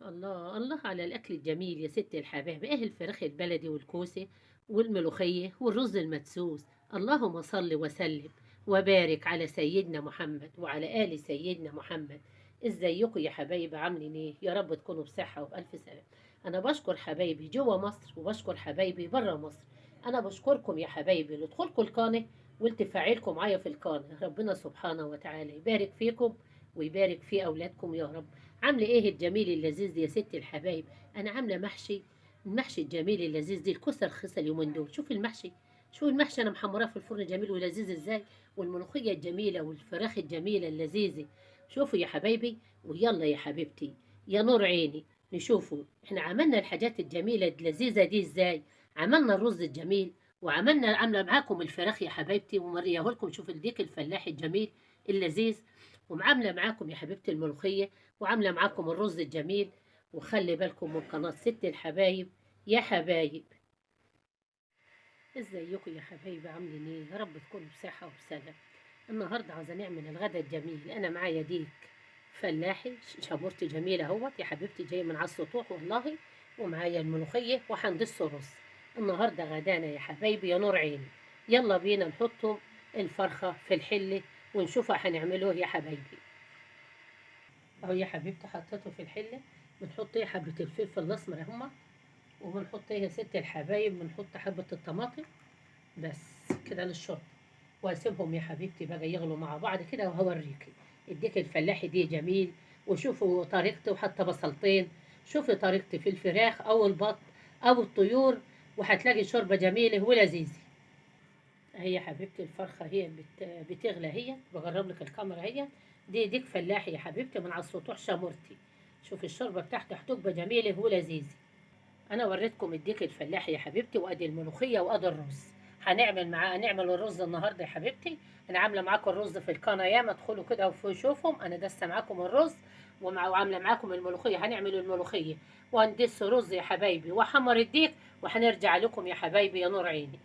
الله الله على الأكل الجميل يا ست الحبايب، إيه الفراخ البلدي والكوسة والملوخية والرز المدسوس. اللهم صل وسلم وبارك على سيدنا محمد وعلى آل سيدنا محمد. ازيكم يا حبايبي، عاملين ايه؟ يا رب تكونوا بصحة وبألف سلام. أنا بشكر حبايبي جوا مصر وبشكر حبايبي برا مصر. أنا بشكركم يا حبايبي لدخولكم القناة والتفاعلكم معايا في القناة. ربنا سبحانه وتعالى يبارك فيكم ويبارك في أولادكم يا رب. عامله ايه الجميل اللذيذ دي يا ست الحبايب؟ انا عامله محشي. المحشي الجميل اللذيذ دي الكسر خسر اليومين دول. شوف المحشي، شوف المحشي انا محمراه في الفرن جميل ولذيذ ازاي، والملوخيه الجميله والفراخ الجميله اللذيذه. شوفوا يا حبايبي، ويلا يا حبيبتي يا نور عيني، نشوفوا احنا عملنا الحاجات الجميله اللذيذه دي ازاي. عملنا الرز الجميل، وعملنا عامله معاكم الفراخ يا حبايبتي وموريه لكم. شوف الديك الفلاح الجميل اللذيذ، وعامله معاكم يا حبيبتي الملوخيه، وعامله معاكم الرز الجميل. وخلي بالكم من قناه ست الحبايب يا حبايب. ازيكم يا حبايبي، عاملين ايه؟ يا رب تكونوا بصحه وبسلام. النهارده عاوزه نعمل الغدا الجميل. انا معايا ديك فلاحي شابورتي جميله اهوت يا حبيبتي، جاي من على السطوح والله. ومعايا الملوخيه وهندس رز. النهارده غدانا يا حبايبي يا نور عيني. يلا بينا نحطهم الفرخه في الحله ونشوفها هنعمله يا حبايبي. اهو يا حبيبتي حطيته في الحله. بنحط ايه؟ حبه الفلفل الاسمر هما. وبنحط ايه يا ست الحبايب؟ بنحط حبه الطماطم بس كده للشرب. واسيبهم يا حبيبتي بقى يغلوا مع بعض كده وهوريكي. الديك الفلاحي دي جميل. وشوفوا طريقتي، وحتى بصلتين. شوفي طريقتي في الفراخ او البط او الطيور، وهتلاقي شوربه جميله ولذيذه. هي يا حبيبتي الفرخة هي بتغلى، هي بجرب لك الكاميرا هي. دي ديك فلاحي يا حبيبتي من على السطوح شامورتي. شوفي الشوربة بتاعته هتبقى جميلة ولذيذة. أنا وريتكم الديك الفلاحي يا حبيبتي، وأدي الملوخية وأدي الرز. هنعمل الرز النهاردة يا حبيبتي. أنا عاملة معاكم الرز في القناة، ياما ادخلوا كده وشوفهم. أنا داسة معاكم الرز وعاملة معاكم الملوخية. هنعمل الملوخية وهندس رز يا حبايبي وحمر الديك، وهنرجع لكم يا حبايبي يا نور عيني.